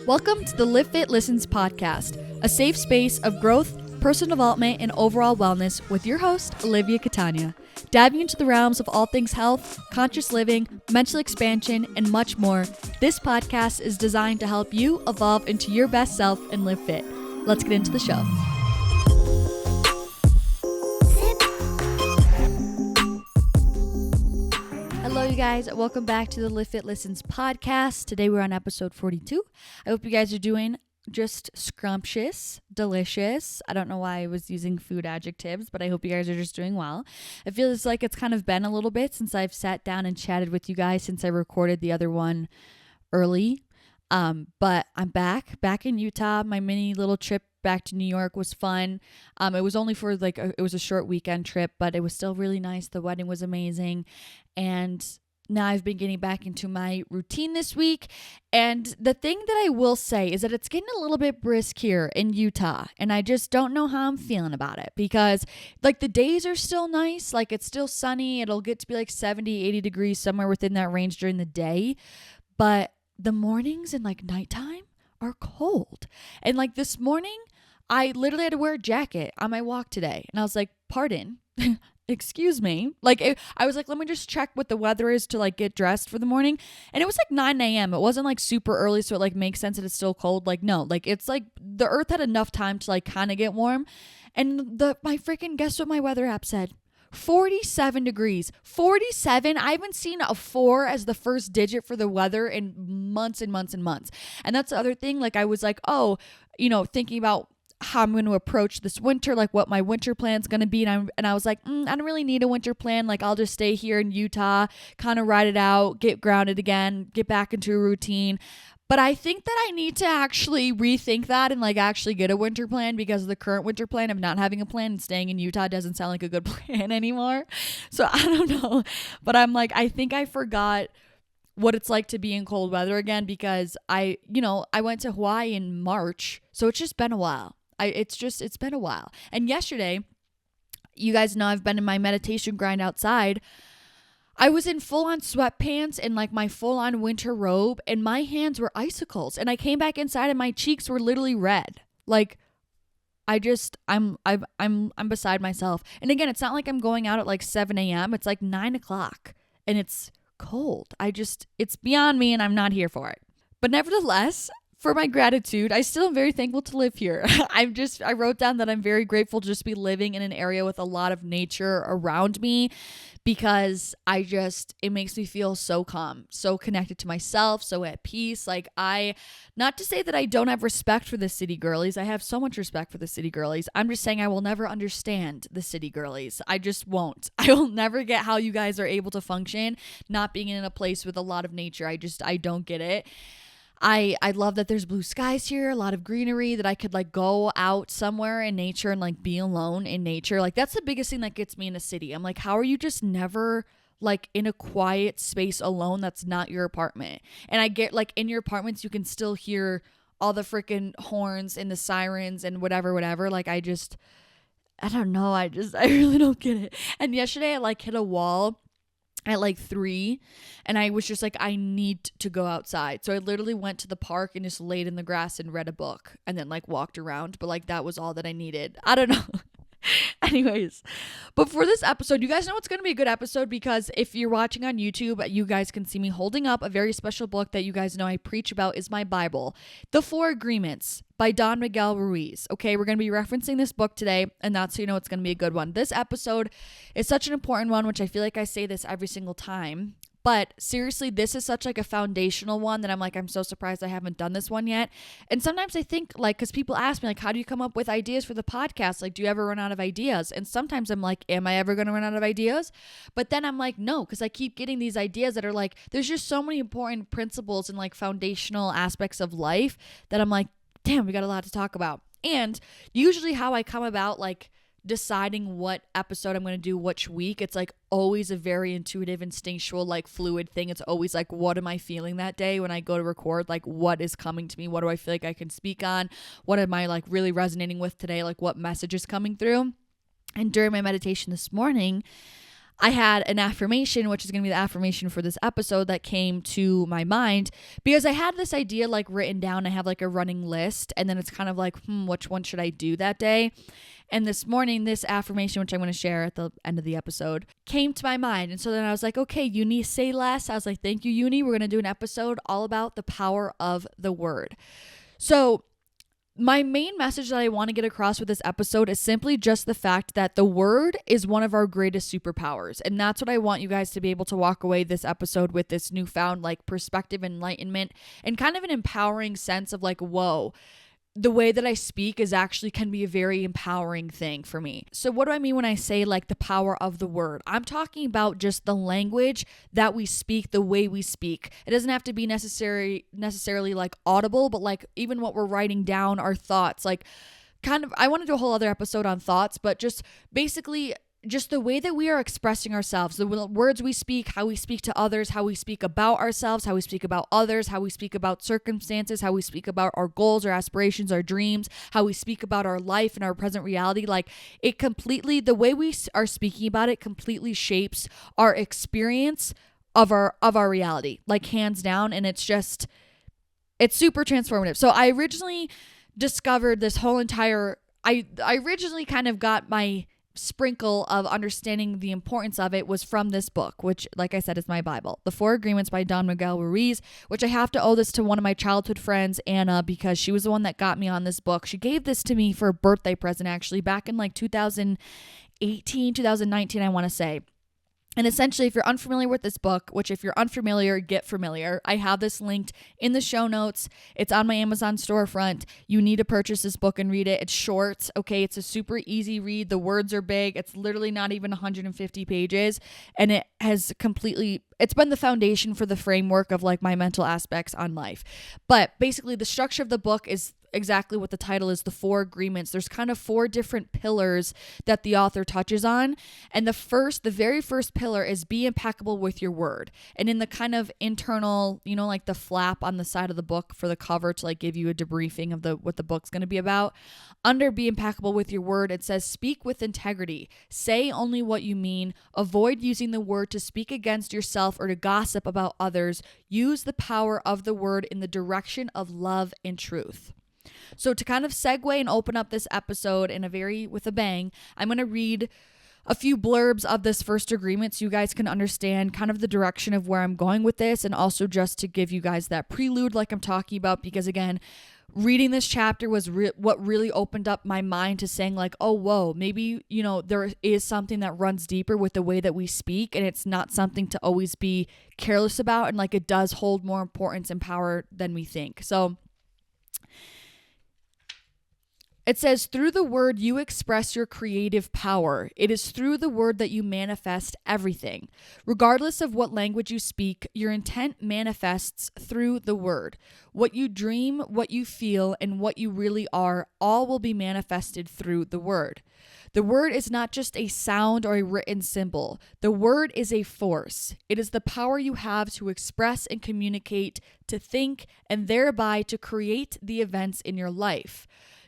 Welcome to the Livfiit Listens podcast, a safe space of growth, personal development, and overall wellness with your host, Olivia Catania, diving into the realms of all things health, conscious living, mental expansion, and much more. This podcast is designed to help you evolve into your best self and live fit. Let's get into the show. Hello, you guys. Welcome back to the Livfiit Listens podcast. Today we're on episode 42. I hope you guys are doing just scrumptious, delicious. I don't know why I was using food adjectives, but I hope you guys are just doing well. It feels like it's kind of been a little bit since I've sat down and chatted with you guys since I recorded the other one early. But I'm back in Utah. My mini little trip back to New York was fun. It was only for it was a short weekend trip, but it was still really nice. The wedding was amazing. And now I've been getting back into my routine this week. And the thing that I will say is that it's getting a little bit brisk here in Utah. And I just don't know how I'm feeling about it because the days are still nice. It's still sunny. It'll get to be 70, 80 degrees, somewhere within that range during the day. But the mornings and nighttime are cold. And this morning, I literally had to wear a jacket on my walk today. And I was like, pardon, excuse me. I was like, let me just check what the weather is to get dressed for the morning. And it was 9 a.m. It wasn't super early. So it makes sense that it's still cold. No, it's the earth had enough time to kind of get warm. And guess what my weather app said? 47 degrees. 47. I haven't seen a 4 as the first digit for the weather in months and months and months. And that's the other thing. I was thinking about how I'm going to approach this winter, what my winter plan's going to be. And I was like, I don't really need a winter plan. I'll just stay here in Utah, kind of ride it out, get grounded again, get back into a routine. But I think that I need to actually rethink that and actually get a winter plan because the current winter plan of not having a plan and staying in Utah doesn't sound like a good plan anymore. So I don't know. But I'm I think I forgot what it's like to be in cold weather again because I went to Hawaii in March. So it's just been a while. It's been a while. And yesterday, you guys know I've been in my meditation grind outside. I was in full-on sweatpants and my full-on winter robe and my hands were icicles. And I came back inside and my cheeks were literally red. I'm beside myself. And again, it's not I'm going out at 7 a.m. It's 9 o'clock and it's cold. It's beyond me and I'm not here for it. But nevertheless, for my gratitude, I still am very thankful to live here. I wrote down that I'm very grateful to just be living in an area with a lot of nature around me because it makes me feel so calm, so connected to myself, so at peace. Not to say that I don't have respect for the city girlies. I have so much respect for the city girlies. I'm just saying I will never understand the city girlies. I just won't. I will never get how you guys are able to function not being in a place with a lot of nature. I don't get it. I love that there's blue skies here, a lot of greenery, that I could go out somewhere in nature and be alone in nature. That's the biggest thing that gets me in a city. I'm how are you just never in a quiet space alone that's not your apartment? And I get in your apartments you can still hear all the freaking horns and the sirens and whatever. I don't know. I really don't get it. And yesterday I hit a wall at 3 and I was just I need to go outside. So I literally went to the park and just laid in the grass and read a book and then walked around. But that was all that I needed. I don't know. Anyways, but for this episode, you guys know it's going to be a good episode because if you're watching on YouTube, you guys can see me holding up a very special book that you guys know I preach about is my Bible, The 4 Agreements by Don Miguel Ruiz. Okay, we're going to be referencing this book today, and that's so you know it's going to be a good one. This episode is such an important one, which I feel like I say this every single time. But seriously, this is such a foundational one that I'm so surprised I haven't done this one yet. And sometimes I think because people ask me how do you come up with ideas for the podcast? Do you ever run out of ideas? And sometimes I'm am I ever going to run out of ideas? But then I'm no, because I keep getting these ideas that are there's just so many important principles and foundational aspects of life that I'm damn, we got a lot to talk about. And usually how I come about deciding what episode I'm going to do which week, it's always a very intuitive, instinctual, fluid thing. It's always what am I feeling that day when I go to record? What is coming to me? What do I feel I can speak on? What am I really resonating with today? What message is coming through? And during my meditation this morning, I had an affirmation, which is going to be the affirmation for this episode, that came to my mind because I had this idea like written down. I have like a running list, and then it's kind of like, which one should I do that day? And this morning, this affirmation, which I'm going to share at the end of the episode, came to my mind. And so then I was like, okay, Uni, say less. I was like, thank you, Uni. We're going to do an episode all about the power of the word. So my main message that I want to get across with this episode is simply just the fact that the word is one of our greatest superpowers. And that's what I want you guys to be able to walk away this episode with, this newfound like perspective, enlightenment, and kind of an empowering sense of like, whoa, the way that I speak is actually can be a very empowering thing for me. So what do I mean when I say like the power of the word? I'm talking about just the language that we speak, the way we speak. It doesn't have to be necessarily like audible, but like even what we're writing down, our thoughts, like kind of, I want to do a whole other episode on thoughts, but just basically just the way that we are expressing ourselves, the words we speak, how we speak to others, how we speak about ourselves, how we speak about others, how we speak about circumstances, how we speak about our goals, our aspirations, our dreams, how we speak about our life and our present reality. Like it completely, the way we are speaking about it completely shapes our experience of our reality, like hands down. And it's super transformative. So I originally discovered this whole entire, I originally kind of got my sprinkle of understanding the importance of it was from this book, which, like I said, is my Bible, The Four Agreements by Don Miguel Ruiz, which I have to owe this to one of my childhood friends, Anna, because she was the one that got me on this book. She gave this to me for a birthday present, actually, back in like 2018, 2019, I want to say. And essentially, if you're unfamiliar with this book, which if you're unfamiliar, get familiar. I have this linked in the show notes. It's on my Amazon storefront. You need to purchase this book and read it. It's short, okay? It's a super easy read. The words are big. It's literally not even 150 pages. And it has it's been the foundation for the framework of like my mental aspects on life. But basically, the structure of the book is exactly what the title is, The Four Agreements. There's kind of 4 different pillars that the author touches on. And the very first pillar is be impeccable with your word. And in the kind of internal, like the flap on the side of the book for the cover to like give you a debriefing of what the book's going to be about, under be impeccable with your word, it says speak with integrity. Say only what you mean. Avoid using the word to speak against yourself or to gossip about others. Use the power of the word in the direction of love and truth. So to kind of segue and open up this episode with a bang, I'm going to read a few blurbs of this first agreement so you guys can understand kind of the direction of where I'm going with this, and also just to give you guys that prelude like I'm talking about, because again, reading this chapter was what really opened up my mind to saying like, oh, whoa, maybe, there is something that runs deeper with the way that we speak, and it's not something to always be careless about, and like it does hold more importance and power than we think. So it says, through the word, you express your creative power. It is through the word that you manifest everything. Regardless of what language you speak, your intent manifests through the word. What you dream, what you feel, and what you really are, all will be manifested through the word. The word is not just a sound or a written symbol. The word is a force. It is the power you have to express and communicate, to think, and thereby to create the events in your life.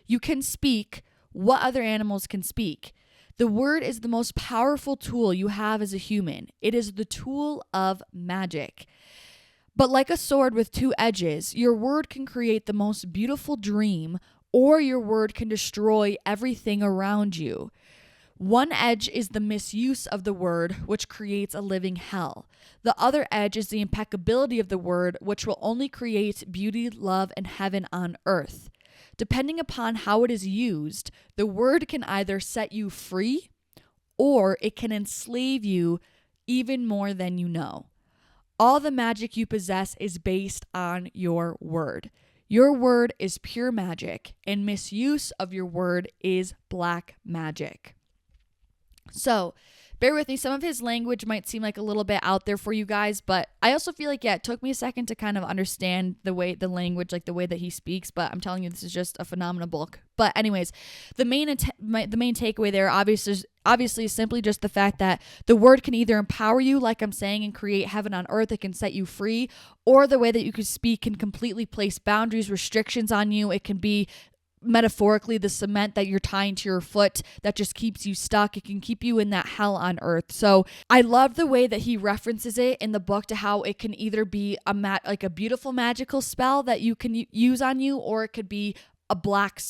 You can speak what other animals can speak. The word is the most powerful tool you have as a human. It is the tool of magic. But like a sword with 2 edges, your word can create the most beautiful dream, or your word can destroy everything around you. One edge is the misuse of the word, which creates a living hell. The other edge is the impeccability of the word, which will only create beauty, love, and heaven on earth. Depending upon how it is used, the word can either set you free or it can enslave you even more than you know. All the magic you possess is based on your word. Your word is pure magic, and misuse of your word is black magic. So, bear with me. Some of his language might seem like a little bit out there for you guys, but I also feel like, it took me a second to kind of understand the language, like the way that he speaks, but I'm telling you, this is just a phenomenal book. But anyways, the main takeaway there obviously is simply just the fact that the word can either empower you, like I'm saying, and create heaven on earth. It can set you free, or the way that you can speak can completely place boundaries, restrictions on you. It can be metaphorically the cement that you're tying to your foot that just keeps you stuck. It can keep you in that hell on earth. So I love the way that he references it in the book to how it can either be like a beautiful magical spell that you can use on you, or it could be a black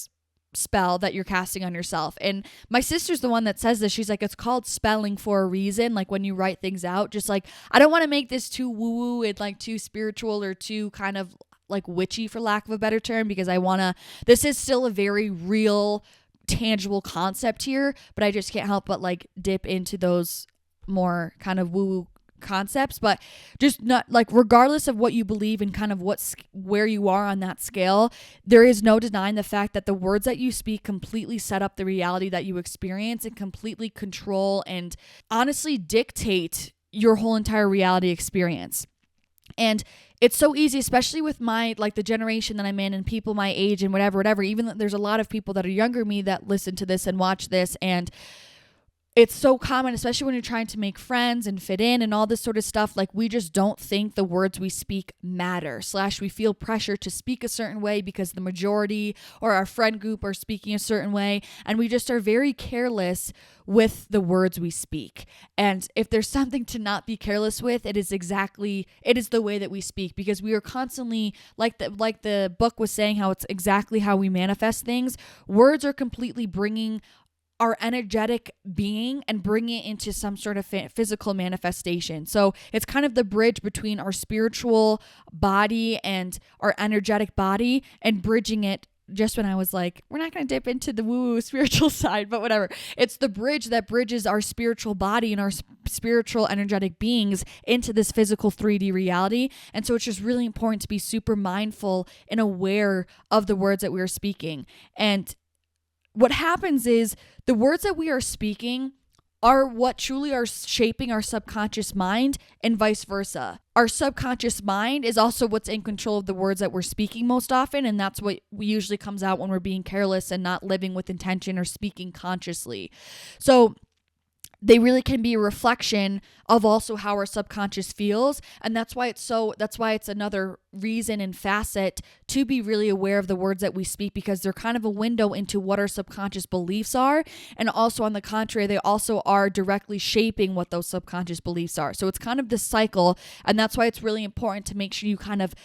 spell that you're casting on yourself. And my sister's the one that says this. She's like, it's called spelling for a reason. Like when you write things out, just like, I don't want to make this too woo-woo and like too spiritual or too kind of like witchy, for lack of a better term, because this is still a very real, tangible concept here, but I just can't help but like dip into those more kind of woo-woo concepts. But just not like, regardless of what you believe and kind of where you are on that scale, there is no denying the fact that the words that you speak completely set up the reality that you experience and completely control and honestly dictate your whole entire reality experience. And it's so easy, especially with the generation that I'm in and people my age and whatever, even though there's a lot of people that are younger than me that listen to this and watch this. And it's so common, especially when you're trying to make friends and fit in and all this sort of stuff. Like, we just don't think the words we speak matter, / we feel pressure to speak a certain way because the majority or our friend group are speaking a certain way. And we just are very careless with the words we speak. And if there's something to not be careless with, it is the way that we speak, because we are constantly, like the book was saying, how it's exactly how we manifest things. Words are completely bringing our energetic being and bring it into some sort of physical manifestation. So it's kind of the bridge between our spiritual body and our energetic body, and bridging it. Just when I was like, we're not going to dip into the woo-woo spiritual side, but whatever. It's the bridge that bridges our spiritual body and our spiritual energetic beings into this physical 3D reality. And so it's just really important to be super mindful and aware of the words that we are speaking. And what happens is the words that we are speaking are what truly are shaping our subconscious mind, and vice versa. Our subconscious mind is also what's in control of the words that we're speaking most often, and that's what usually comes out when we're being careless and not living with intention or speaking consciously. So they really can be a reflection of also how our subconscious feels. And that's why it's another reason and facet to be really aware of the words that we speak, because they're kind of a window into what our subconscious beliefs are. And also, on the contrary, they also are directly shaping what those subconscious beliefs are. So it's kind of this cycle. And that's why it's really important to make sure you kind of,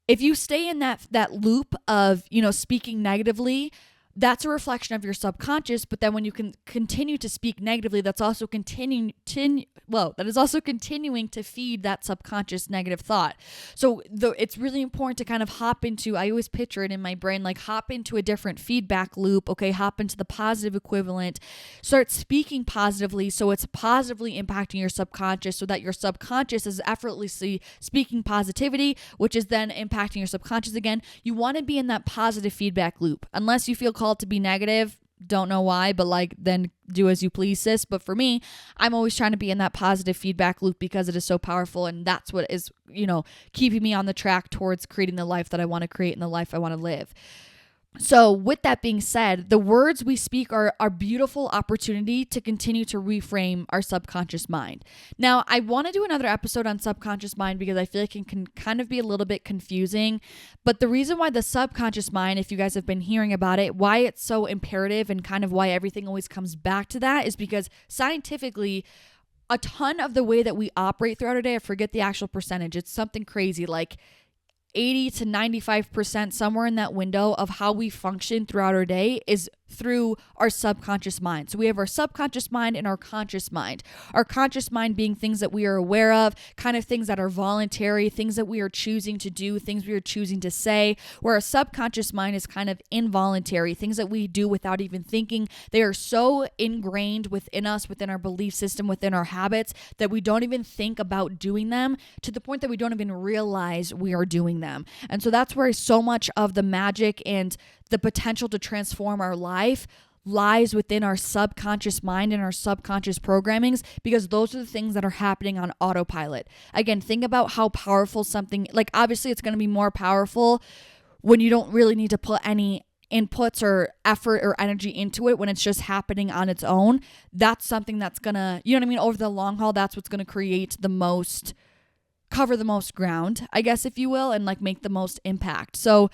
if you stay in that loop of, speaking negatively, that's a reflection of your subconscious. But then when you can continue to speak negatively, that's also continuing to feed that subconscious negative thought. So it's really important to kind of hop into, I always picture it in my brain, like hop into a different feedback loop. Okay, hop into the positive equivalent, start speaking positively, so it's positively impacting your subconscious, so that your subconscious is effortlessly speaking positivity, which is then impacting your subconscious again. You want to be in that positive feedback loop. Unless you feel called to be negative, don't know why, but then do as you please, sis. But for me, I'm always trying to be in that positive feedback loop because it is so powerful, and that's what is, keeping me on the track towards creating the life that I want to create and the life I want to live. So with that being said, the words we speak are a beautiful opportunity to continue to reframe our subconscious mind. Now, I want to do another episode on subconscious mind because I feel like it can kind of be a little bit confusing. But the reason why the subconscious mind, if you guys have been hearing about it, why it's so imperative and kind of why everything always comes back to that, is because scientifically, a ton of the way that we operate throughout our day, I forget the actual percentage, it's something crazy, like 80 to 95%, somewhere in that window of how we function throughout our day is through our subconscious mind. So we have our subconscious mind and our conscious mind. Our conscious mind being things that we are aware of, kind of things that are voluntary, things that we are choosing to do, things we are choosing to say, where our subconscious mind is kind of involuntary, things that we do without even thinking. They are so ingrained within us, within our belief system, within our habits, that we don't even think about doing them, to the point that we don't even realize we are doing them. And so that's where so much of the magic and the potential to transform our life lies within our subconscious mind and our subconscious programmings, because those are the things that are happening on autopilot. Again, think about how powerful something, like obviously it's going to be more powerful when you don't really need to put any inputs or effort or energy into it, when it's just happening on its own. That's something that's gonna, over the long haul, that's what's going to cover the most ground, I guess, if you will, and make the most impact. So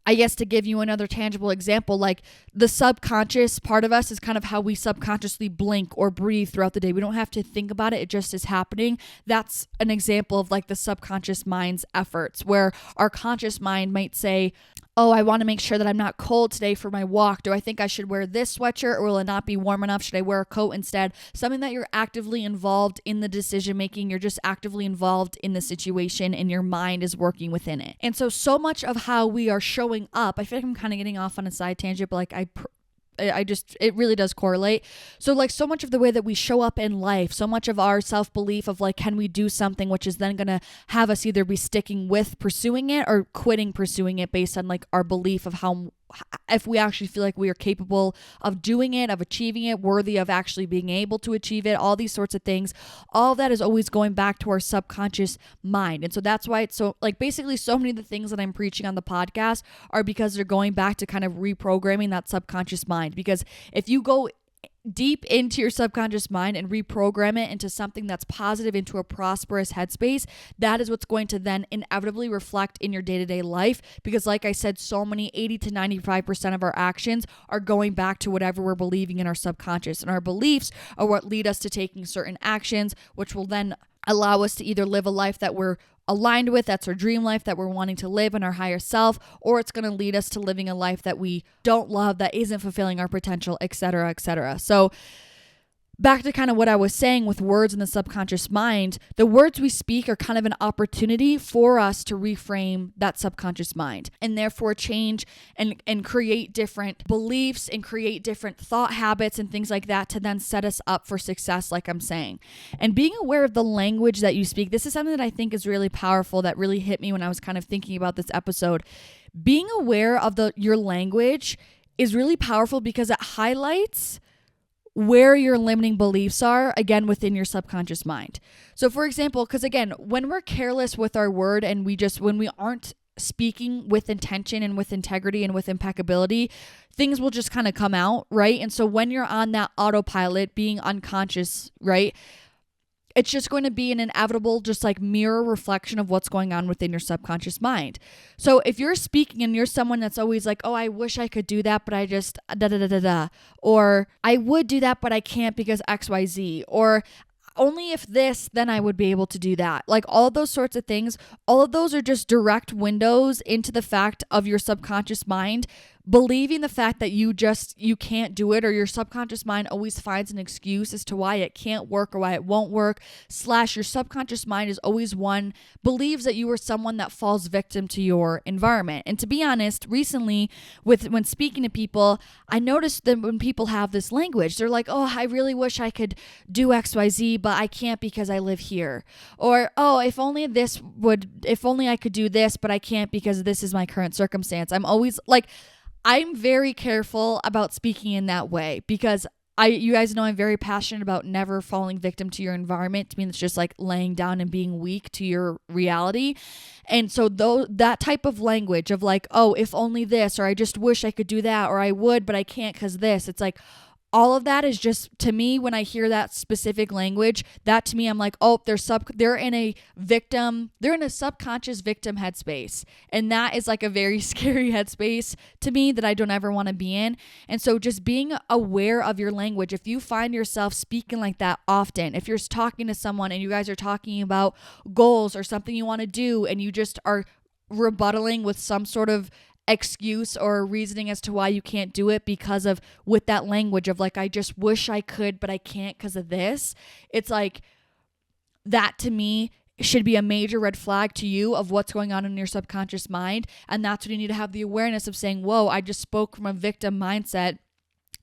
I guess to give you another tangible example, like the subconscious part of us is kind of how we subconsciously blink or breathe throughout the day. We don't have to think about it. It just is happening. That's an example of like the subconscious mind's efforts, where our conscious mind might say, oh, I want to make sure that I'm not cold today for my walk. Do I think I should wear this sweatshirt, or will it not be warm enough? Should I wear a coat instead? Something that you're actively involved in the decision making. You're just actively involved in the situation and your mind is working within it. And so much of how we are showing up, I feel like I'm kind of getting off on a side tangent, but like it really does correlate. So like so much of the way that we show up in life, so much of our self-belief of like, can we do something, which is then going to have us either be sticking with pursuing it or quitting pursuing it based on like our belief of how, if we actually feel like we are capable of doing it, of achieving it, worthy of actually being able to achieve it, all these sorts of things. All of that is always going back to our subconscious mind. And so that's why it's so like basically so many of the things that I'm preaching on the podcast are because they're going back to kind of reprogramming that subconscious mind. Because if you go deep into your subconscious mind and reprogram it into something that's positive, into a prosperous headspace, that is what's going to then inevitably reflect in your day-to-day life. Because like I said, so many 80 to 95% of our actions are going back to whatever we're believing in our subconscious, and our beliefs are what lead us to taking certain actions, which will then allow us to either live a life that we're aligned with, that's our dream life that we're wanting to live in our higher self, or it's going to lead us to living a life that we don't love, that isn't fulfilling our potential, etc., etc. So back to kind of what I was saying with words in the subconscious mind, the words we speak are kind of an opportunity for us to reframe that subconscious mind and therefore change and create different beliefs and create different thought habits and things like that to then set us up for success, like I'm saying. And being aware of the language that you speak, this is something that I think is really powerful, that really hit me when I was kind of thinking about this episode. Being aware of your language is really powerful because it highlights where your limiting beliefs are, again, within your subconscious mind. So for example, because again, when we're careless with our word and when we aren't speaking with intention and with integrity and with impeccability, things will just kind of come out, right? And so when you're on that autopilot, being unconscious, right, it's just going to be an inevitable, just like mirror reflection of what's going on within your subconscious mind. So if you're speaking and you're someone that's always like, oh, I wish I could do that, but I just or I would do that, but I can't because XYZ, or only if this, then I would be able to do that. Like all of those sorts of things, all of those are just direct windows into the fact of your subconscious mind believing the fact that you can't do it, or your subconscious mind always finds an excuse as to why it can't work or why it won't work, / your subconscious mind is always believes that you are someone that falls victim to your environment. And to be honest, recently when speaking to people, I noticed that when people have this language, they're like, oh, I really wish I could do XYZ, but I can't because I live here. Or, oh, if only I could do this, but I can't because this is my current circumstance. I'm very careful about speaking in that way because you guys know I'm very passionate about never falling victim to your environment. To me, it's just like laying down and being weak to your reality. And so that type of language of like, oh, if only this, or I just wish I could do that, or I would, but I can't because this, it's like, all of that is just, to me, when I hear that specific language, that to me, I'm like, oh, they're in a subconscious victim headspace. And that is like a very scary headspace to me that I don't ever want to be in. And so just being aware of your language, if you find yourself speaking like that often, if you're talking to someone and you guys are talking about goals or something you want to do, and you just are rebuttaling with some sort of excuse or reasoning as to why you can't do it because of with that language of like, I just wish I could, but I can't because of this. It's like that to me should be a major red flag to you of what's going on in your subconscious mind. And that's when you need to have the awareness of saying, whoa, I just spoke from a victim mindset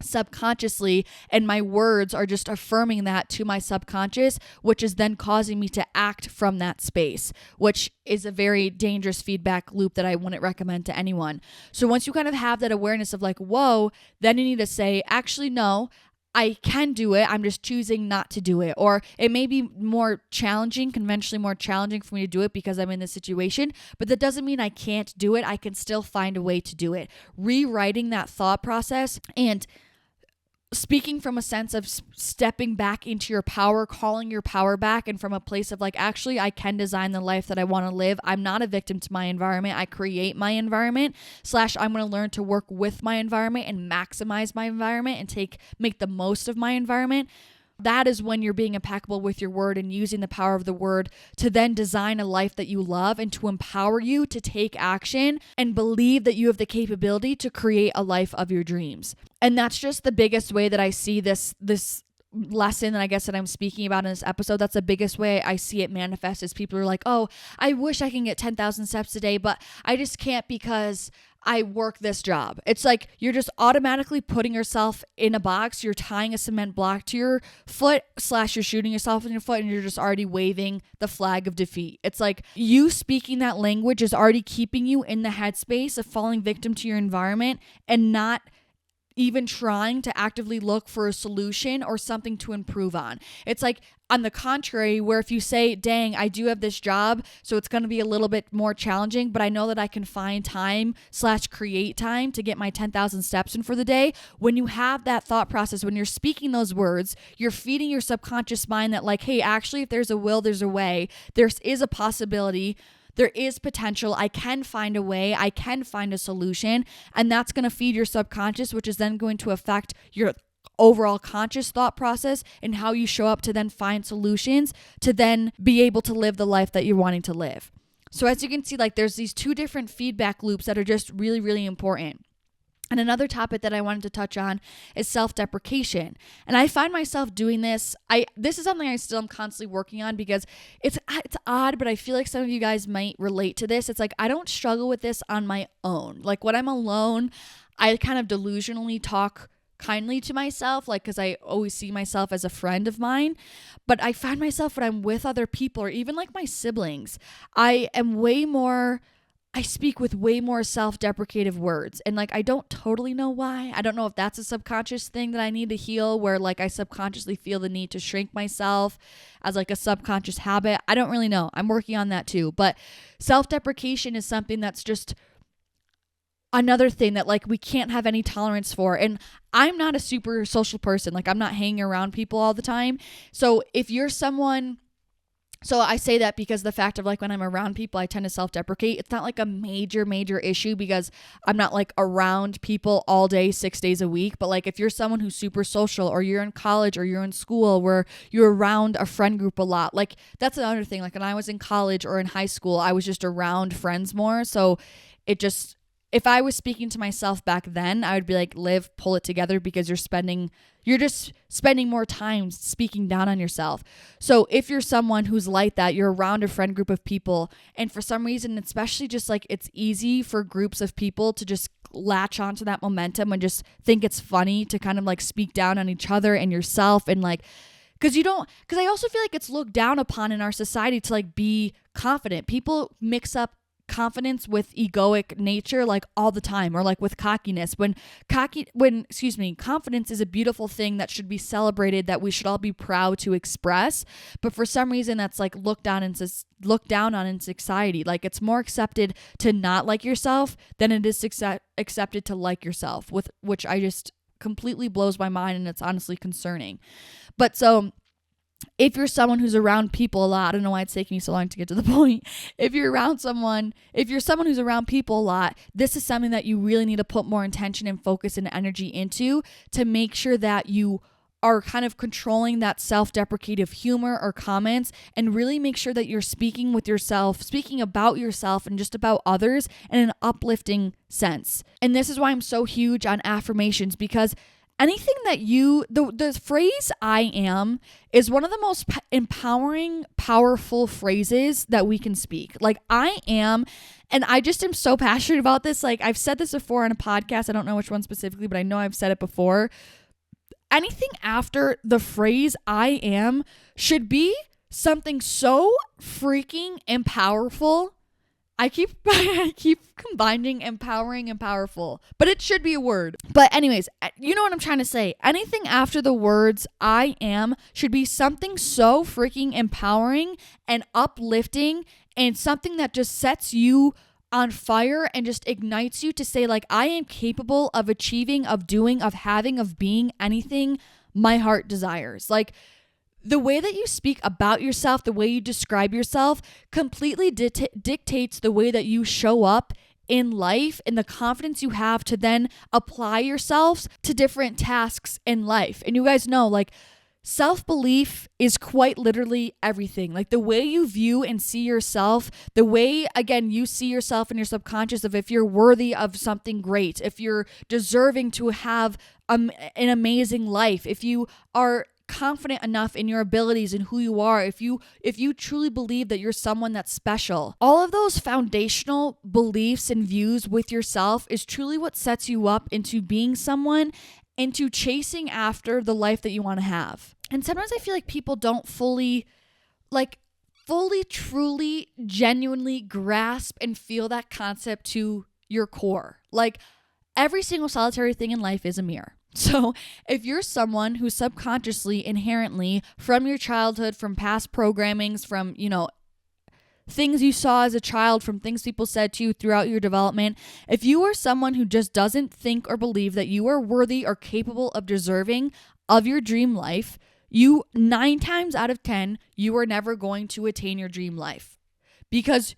subconsciously, and my words are just affirming that to my subconscious, which is then causing me to act from that space, which is a very dangerous feedback loop that I wouldn't recommend to anyone. So once you kind of have that awareness of like, whoa, then you need to say, actually, no, I can do it. I'm just choosing not to do it. Or it may be conventionally more challenging for me to do it because I'm in this situation, but that doesn't mean I can't do it. I can still find a way to do it. Rewriting that thought process and speaking from a sense of stepping back into your power, calling your power back, and from a place of like, actually, I can design the life that I want to live. I'm not a victim to my environment. I create my environment / I'm going to learn to work with my environment and maximize my environment and make the most of my environment. That is when you're being impeccable with your word and using the power of the word to then design a life that you love and to empower you to take action and believe that you have the capability to create a life of your dreams. And that's just the biggest way that I see this lesson that I guess that I'm speaking about in this episode. That's the biggest way I see it manifest is people are like, oh, I wish I can get 10,000 steps a day, but I just can't because I work this job. It's like you're just automatically putting yourself in a box. You're tying a cement block to your foot / you're shooting yourself in your foot and you're just already waving the flag of defeat. It's like you speaking that language is already keeping you in the headspace of falling victim to your environment and not even trying to actively look for a solution or something to improve on. It's like on the contrary, where if you say, dang, I do have this job, so it's going to be a little bit more challenging, but I know that I can find time / create time to get my 10,000 steps in for the day. When you have that thought process, when you're speaking those words, you're feeding your subconscious mind that like, hey, actually, if there's a will, there's a way. There is a possibility. There is potential. I can find a way. I can find a solution. And that's going to feed your subconscious, which is then going to affect your overall conscious thought process and how you show up to then find solutions to then be able to live the life that you're wanting to live. So as you can see, like there's these two different feedback loops that are just really, really important. And another topic that I wanted to touch on is self-deprecation. And I find myself doing this. This is something I still am constantly working on because it's odd, but I feel like some of you guys might relate to this. It's like I don't struggle with this on my own. Like when I'm alone, I kind of delusionally talk kindly to myself, like because I always see myself as a friend of mine. But I find myself when I'm with other people or even like my siblings, I speak with way more self-deprecative words. And like, I don't totally know why. I don't know if that's a subconscious thing that I need to heal where like I subconsciously feel the need to shrink myself as like a subconscious habit. I don't really know. I'm working on that too. But self-deprecation is something that's just another thing that like we can't have any tolerance for. And I'm not a super social person. Like I'm not hanging around people all the time. So if you're someone... So I say that because the fact of like when I'm around people, I tend to self-deprecate. It's not like a major issue because I'm not like around people all day, 6 days a week. But like if you're someone who's super social or you're in college or you're in school where you're around a friend group a lot, like that's another thing. Like when I was in college or in high school, I was just around friends more. So if I was speaking to myself back then, I would be like, Liv, pull it together because you're just spending more time speaking down on yourself. So if you're someone who's like that, you're around a friend group of people, and for some reason, especially just like it's easy for groups of people to just latch onto that momentum and just think it's funny to kind of like speak down on each other and yourself and like, because I also feel like it's looked down upon in our society to like be confident. People mix up confidence with egoic nature like all the time, or like with cockiness when confidence is a beautiful thing that should be celebrated, that we should all be proud to express. But for some reason that's like looked down on in society. Like it's more accepted to not like yourself than it is accepted to like yourself, which I just completely blows my mind, and it's honestly concerning. But so if you're someone who's around people a lot, I don't know why it's taking me so long to get to the point. If you're someone who's around people a lot, this is something that you really need to put more intention and focus and energy into to make sure that you are kind of controlling that self-deprecative humor or comments, and really make sure that you're speaking about yourself and just about others in an uplifting sense. And this is why I'm so huge on affirmations, because anything that the phrase I am is one of the most empowering, powerful phrases that we can speak. Like I am, and I just am so passionate about this. Like I've said this before on a podcast. I don't know which one specifically, but I know I've said it before. Anything after the phrase I am should be something so freaking and powerful. I keep combining empowering and powerful, but it should be a word. But anyways, you know what I'm trying to say. Anything after the words I am should be something so freaking empowering and uplifting, and something that just sets you on fire and just ignites you to say, like, I am capable of achieving, of doing, of having, of being anything my heart desires. Like, the way that you speak about yourself, the way you describe yourself completely dictates the way that you show up in life and the confidence you have to then apply yourselves to different tasks in life. And you guys know, like, self-belief is quite literally everything. Like, the way you view and see yourself, the way, again, you see yourself in your subconscious of if you're worthy of something great, if you're deserving to have an amazing life, if you are confident enough in your abilities and who you are, if you truly believe that you're someone that's special. All of those foundational beliefs and views with yourself is truly what sets you up into being someone, into chasing after the life that you want to have. And sometimes I feel like people don't fully, truly, genuinely grasp and feel that concept to your core. Like, every single solitary thing in life is a mirror. So if you're someone who subconsciously, inherently, from your childhood, from past programmings, from, things you saw as a child, from things people said to you throughout your development, if you are someone who just doesn't think or believe that you are worthy or capable of deserving of your dream life, 9 times out of 10, you are never going to attain your dream life, because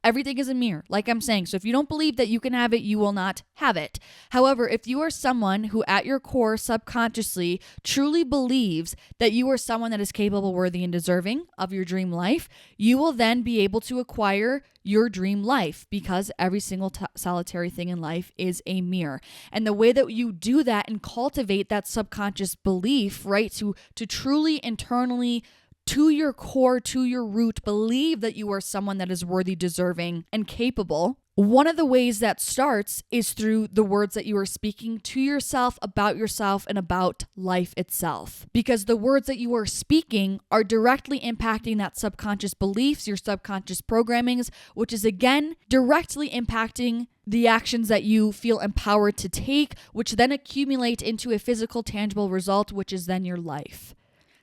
everything is a mirror, like I'm saying. So if you don't believe that you can have it, you will not have it. However, if you are someone who at your core subconsciously truly believes that you are someone that is capable, worthy, and deserving of your dream life, you will then be able to acquire your dream life, because every single solitary thing in life is a mirror. And the way that you do that and cultivate that subconscious belief, right, to truly internally, to your core, to your root, believe that you are someone that is worthy, deserving, and capable. One of the ways that starts is through the words that you are speaking to yourself, and about life itself. Because the words that you are speaking are directly impacting that subconscious beliefs, your subconscious programmings, which is again directly impacting the actions that you feel empowered to take, which then accumulate into a physical, tangible result, which is then your life.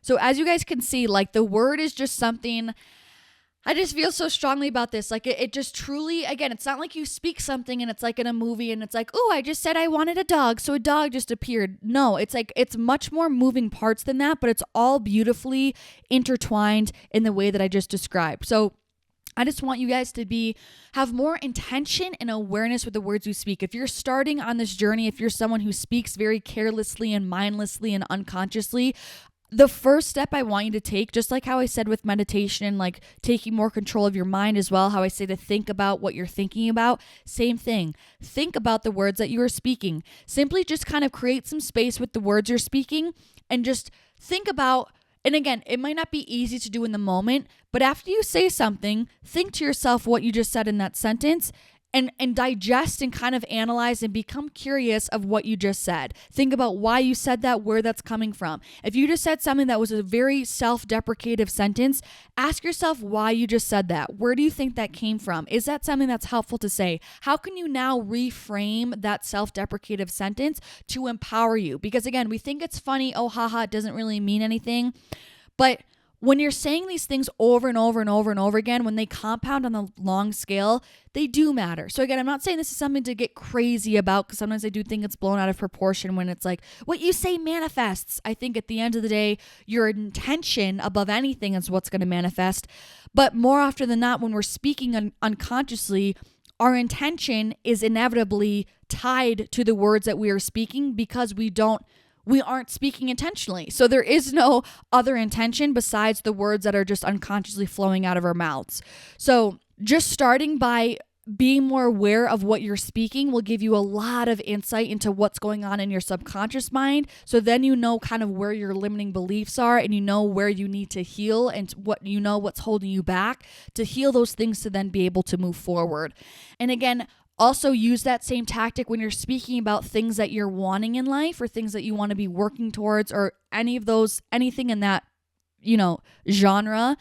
So as you guys can see, like, the word is just something, I just feel so strongly about this. Like, it just truly, again, it's not like you speak something and it's like in a movie and it's like, oh, I just said I wanted a dog, so a dog just appeared. No, it's like, it's much more moving parts than that, but it's all beautifully intertwined in the way that I just described. So I just want you guys to have more intention and awareness with the words you speak. If you're starting on this journey, if you're someone who speaks very carelessly and mindlessly and unconsciously, the first step I want you to take, just like how I said with meditation, like taking more control of your mind as well, how I say to think about what you're thinking about, same thing. Think about the words that you are speaking. Simply just kind of create some space with the words you're speaking and just think about, and again, it might not be easy to do in the moment, but after you say something, think to yourself what you just said in that sentence, and digest and kind of analyze and become curious of what you just said. Think about why you said that, where that's coming from. If you just said something that was a very self-deprecative sentence, ask yourself why you just said that. Where do you think that came from? Is that something that's helpful to say? How can you now reframe that self-deprecative sentence to empower you? Because again, we think it's funny, oh, haha, it doesn't really mean anything. But when you're saying these things over and over and over and over again, when they compound on a long scale, they do matter. So again, I'm not saying this is something to get crazy about, because sometimes I do think it's blown out of proportion when it's like, what you say manifests. I think at the end of the day, your intention above anything is what's going to manifest. But more often than not, when we're speaking unconsciously, our intention is inevitably tied to the words that we are speaking, because we aren't speaking intentionally. So there is no other intention besides the words that are just unconsciously flowing out of our mouths. So just starting by being more aware of what you're speaking will give you a lot of insight into what's going on in your subconscious mind. So then you know kind of where your limiting beliefs are, and you know where you need to heal, and what's holding you back to heal those things to then be able to move forward. And again, also use that same tactic when you're speaking about things that you're wanting in life, or things that you want to be working towards, or anything in that, genre.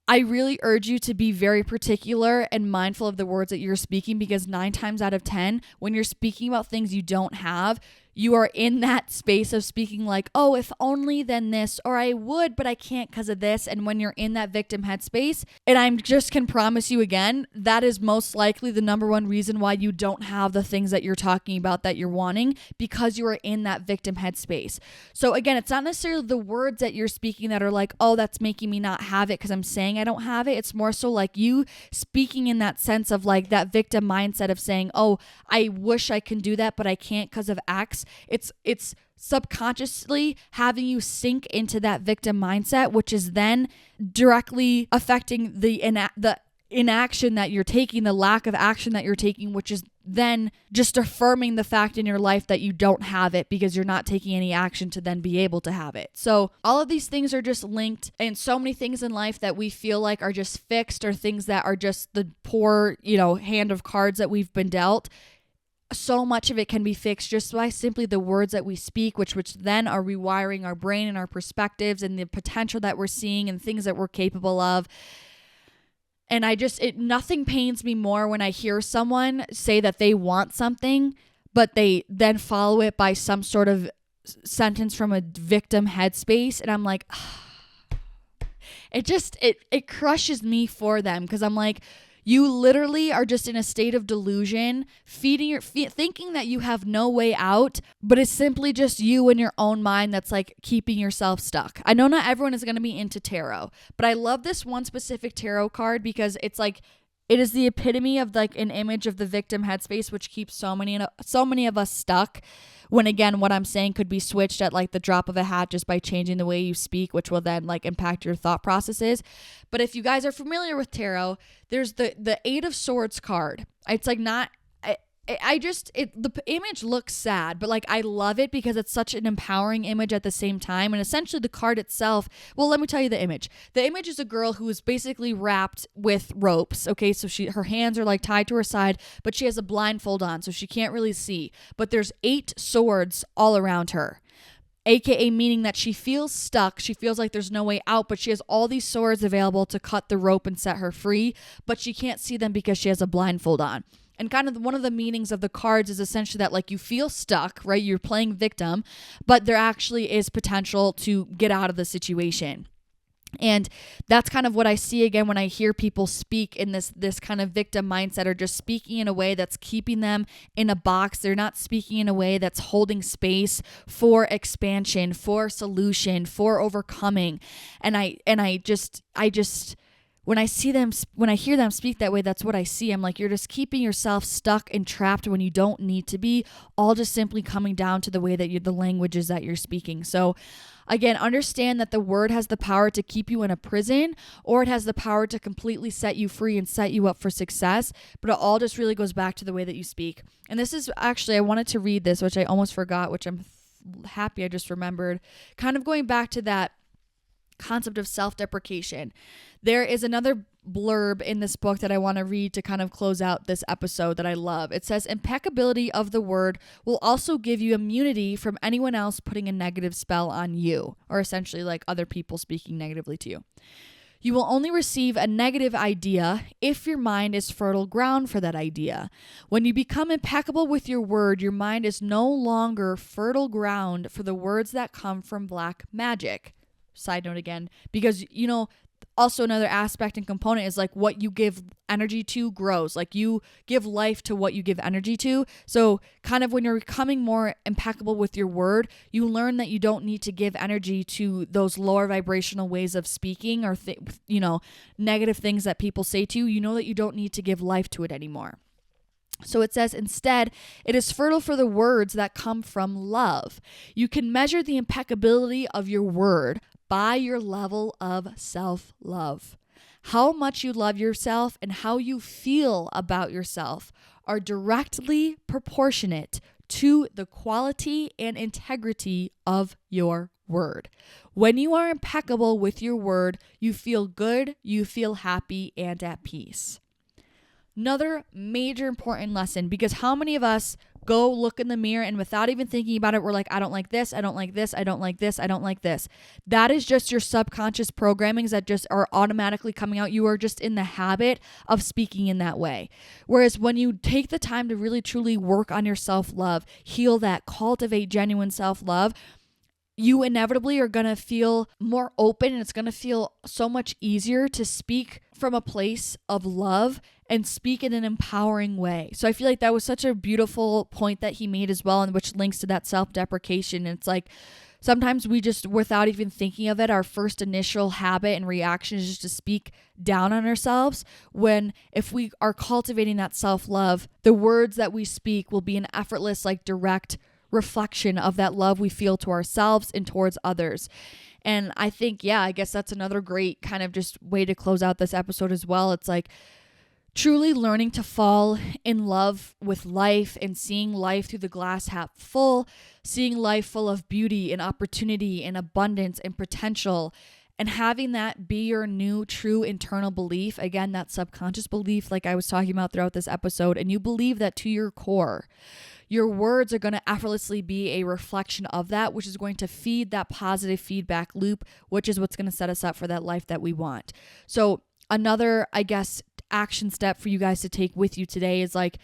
I really urge you to be very particular and mindful of the words that you're speaking, because 9 times out of 10, when you're speaking about things you don't have, you are in that space of speaking like, oh, if only then this, or I would, but I can't because of this. And when you're in that victim headspace, and I just can promise you again, that is most likely the number one reason why you don't have the things that you're talking about that you're wanting, because you are in that victim headspace. So again, it's not necessarily the words that you're speaking that are like, oh, that's making me not have it because I'm saying I don't have it. It's more so like you speaking in that sense of like that victim mindset of saying, oh, I wish I can do that, but I can't because of X. It's subconsciously having you sink into that victim mindset, which is then directly affecting the inaction that you're taking, the lack of action that you're taking, which is then just affirming the fact in your life that you don't have it because you're not taking any action to then be able to have it. So all of these things are just linked, and so many things in life that we feel like are just fixed or things that are just the poor, hand of cards that we've been dealt. So much of it can be fixed just by simply the words that we speak, which then are rewiring our brain and our perspectives and the potential that we're seeing and things that we're capable of. And nothing pains me more when I hear someone say that they want something, but they then follow it by some sort of sentence from a victim headspace. And I'm like, it crushes me for them, because I'm like, you literally are just in a state of delusion, thinking that you have no way out, but it's simply just you in your own mind that's like keeping yourself stuck. I know not everyone is going to be into tarot, but I love this one specific tarot card because it's like, it is the epitome of like an image of the victim headspace, which keeps so many of us stuck. When again, what I'm saying could be switched at like the drop of a hat just by changing the way you speak, which will then like impact your thought processes. But if you guys are familiar with tarot, there's the Eight of Swords card. It's like not, the image looks sad, but like I love it because it's such an empowering image at the same time. And essentially the card itself, well, let me tell you the image. The image is a girl who is basically wrapped with ropes. Okay, so her hands are like tied to her side, but she has a blindfold on, so she can't really see. But there's 8 swords all around her. AKA meaning that she feels stuck. She feels like there's no way out, but she has all these swords available to cut the rope and set her free, but she can't see them because she has a blindfold on. And kind of one of the meanings of the cards is essentially that like you feel stuck, right? You're playing victim, but there actually is potential to get out of the situation. And that's kind of what I see again when I hear people speak in this kind of victim mindset, or just speaking in a way that's keeping them in a box. They're not speaking in a way that's holding space for expansion, for solution, for overcoming. And I just when I hear them speak that way, that's what I see. I'm like, you're just keeping yourself stuck and trapped when you don't need to be, all just simply coming down to the way that the languages that you're speaking. So again, understand that the word has the power to keep you in a prison, or it has the power to completely set you free and set you up for success. But it all just really goes back to the way that you speak. And this is actually, I wanted to read this, which I almost forgot, which I'm happy I just remembered. Kind of going back to that concept of self-deprecation. There is another blurb in this book that I want to read to kind of close out this episode that I love. It says, impeccability of the word will also give you immunity from anyone else putting a negative spell on you, or essentially like other people speaking negatively to you. You will only receive a negative idea if your mind is fertile ground for that idea. When you become impeccable with your word, your mind is no longer fertile ground for the words that come from black magic. Side note again, because, also another aspect and component is like what you give energy to grows. Like you give life to what you give energy to. So kind of when you're becoming more impeccable with your word, you learn that you don't need to give energy to those lower vibrational ways of speaking or, negative things that people say to you. You know that you don't need to give life to it anymore. So it says, instead, it is fertile for the words that come from love. You can measure the impeccability of your word by your level of self-love. How much you love yourself and how you feel about yourself are directly proportionate to the quality and integrity of your word. When you are impeccable with your word, you feel good, you feel happy and at peace. Another major important lesson, because how many of us go look in the mirror, and without even thinking about it, we're like, I don't like this, I don't like this, I don't like this, I don't like this. That is just your subconscious programmings that just are automatically coming out. You are just in the habit of speaking in that way. Whereas when you take the time to really truly work on your self-love, heal that, cultivate genuine self-love, you inevitably are going to feel more open, and it's going to feel so much easier to speak from a place of love and speak in an empowering way. So I feel like that was such a beautiful point that he made as well, and which links to that self-deprecation. And it's like sometimes we just, without even thinking of it, our first initial habit and reaction is just to speak down on ourselves, when if we are cultivating that self-love, the words that we speak will be an effortless, like direct reflection of that love we feel to ourselves and towards others. And I think, I guess that's another great kind of just way to close out this episode as well. It's like truly learning to fall in love with life and seeing life through the glass half full, seeing life full of beauty and opportunity and abundance and potential, and having that be your new true internal belief. Again, that subconscious belief like I was talking about throughout this episode, and you believe that to your core. Your words are going to effortlessly be a reflection of that, which is going to feed that positive feedback loop, which is what's going to set us up for that life that we want. So another, I guess, action step for you guys to take with you today is like,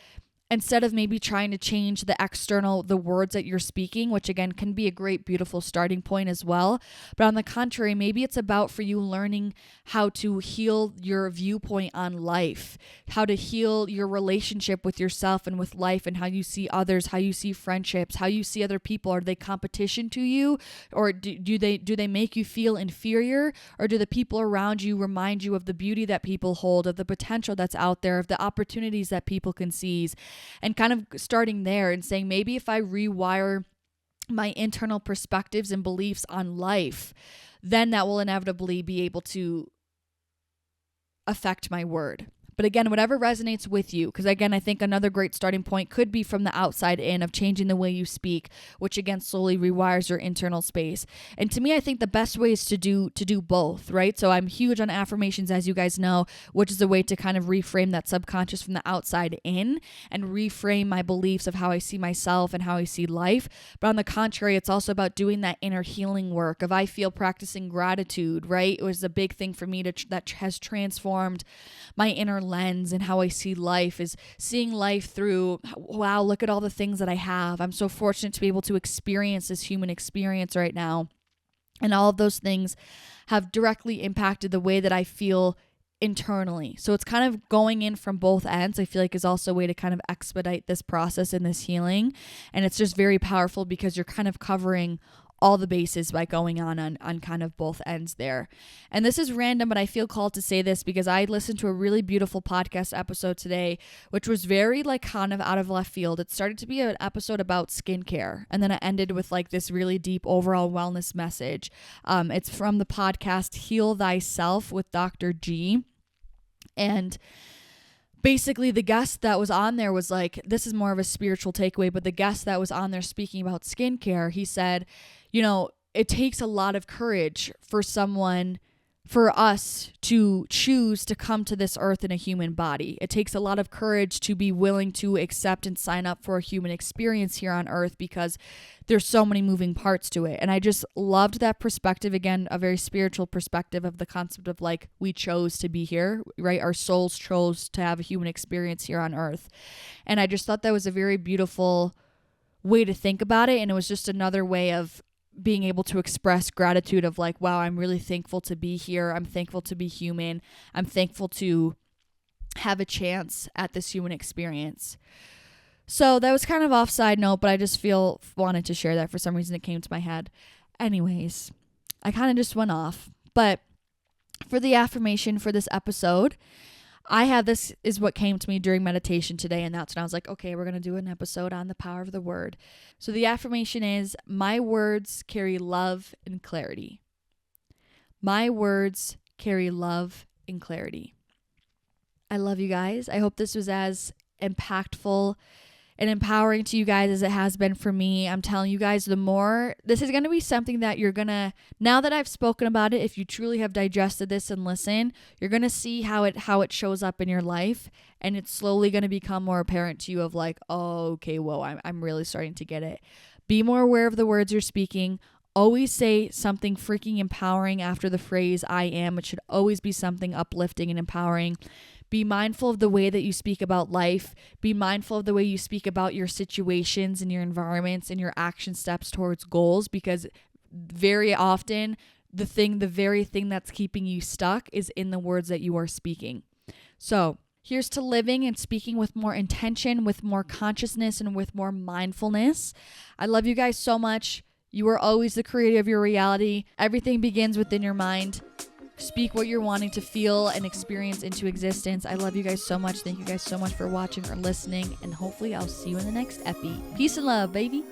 instead of maybe trying to change the words that you're speaking, which again can be a great, beautiful starting point as well. But on the contrary, maybe it's about for you learning how to heal your viewpoint on life, how to heal your relationship with yourself and with life, and how you see others, how you see friendships, how you see other people. Are they competition to you, or do they make you feel inferior, or do the people around you remind you of the beauty that people hold, of the potential that's out there, of the opportunities that people can seize? And kind of starting there and saying, maybe if I rewire my internal perspectives and beliefs on life, then that will inevitably be able to affect my word. But again, whatever resonates with you, because again, I think another great starting point could be from the outside in, of changing the way you speak, which again slowly rewires your internal space. And to me, I think the best way is to do both, right? So I'm huge on affirmations, as you guys know, which is a way to kind of reframe that subconscious from the outside in and reframe my beliefs of how I see myself and how I see life. But on the contrary, it's also about doing that inner healing work of, I feel, practicing gratitude, right? It was a big thing for me that has transformed my inner lens and how I see life, is seeing life through, wow, look at all the things that I have. I'm so fortunate to be able to experience this human experience right now. And all of those things have directly impacted the way that I feel internally. So it's kind of going in from both ends, I feel like, is also a way to kind of expedite this process and this healing. And it's just very powerful because you're kind of covering all the bases by going on kind of both ends there. And this is random, but I feel called to say this because I listened to a really beautiful podcast episode today, which was very like kind of out of left field. It started to be an episode about skincare, and then it ended with like this really deep overall wellness message. It's from the podcast Heal Thyself with Dr. G. And basically, the guest that was on there was like, this is more of a spiritual takeaway, but the guest that was on there speaking about skincare, he said, it takes a lot of courage for us to choose to come to this earth in a human body. It takes a lot of courage to be willing to accept and sign up for a human experience here on earth, because there's so many moving parts to it. And I just loved that perspective. Again, a very spiritual perspective of the concept of like, we chose to be here, right? Our souls chose to have a human experience here on earth. And I just thought that was a very beautiful way to think about it. And it was just another way of being able to express gratitude of like, wow, I'm really thankful to be here. I'm thankful to be human. I'm thankful to have a chance at this human experience. So that was kind of off side note, but I just wanted to share that. For some reason it came to my head. Anyways, I kind of just went off. But for the affirmation for this episode, this is what came to me during meditation today, and that's when I was like, okay, we're going to do an episode on the power of the word. So the affirmation is, my words carry love and clarity. My words carry love and clarity. I love you guys. I hope this was as impactful and empowering to you guys as it has been for me. I'm telling you guys, the more, this is going to be something that you're going to, now that I've spoken about it, if you truly have digested this and listen, you're going to see how it shows up in your life, and it's slowly going to become more apparent to you of like, oh, okay, whoa, I'm really starting to get it. Be more aware of the words you're speaking. Always say something freaking empowering after the phrase I am. It should always be something uplifting and empowering. Be mindful of the way that you speak about life. Be mindful of the way you speak about your situations and your environments and your action steps towards goals, because very often the very thing that's keeping you stuck is in the words that you are speaking. So here's to living and speaking with more intention, with more consciousness, and with more mindfulness. I love you guys so much. You are always the creator of your reality. Everything begins within your mind. Speak what you're wanting to feel and experience into existence. I love you guys so much. Thank you guys so much for watching or listening. And hopefully I'll see you in the next epi. Peace and love, baby.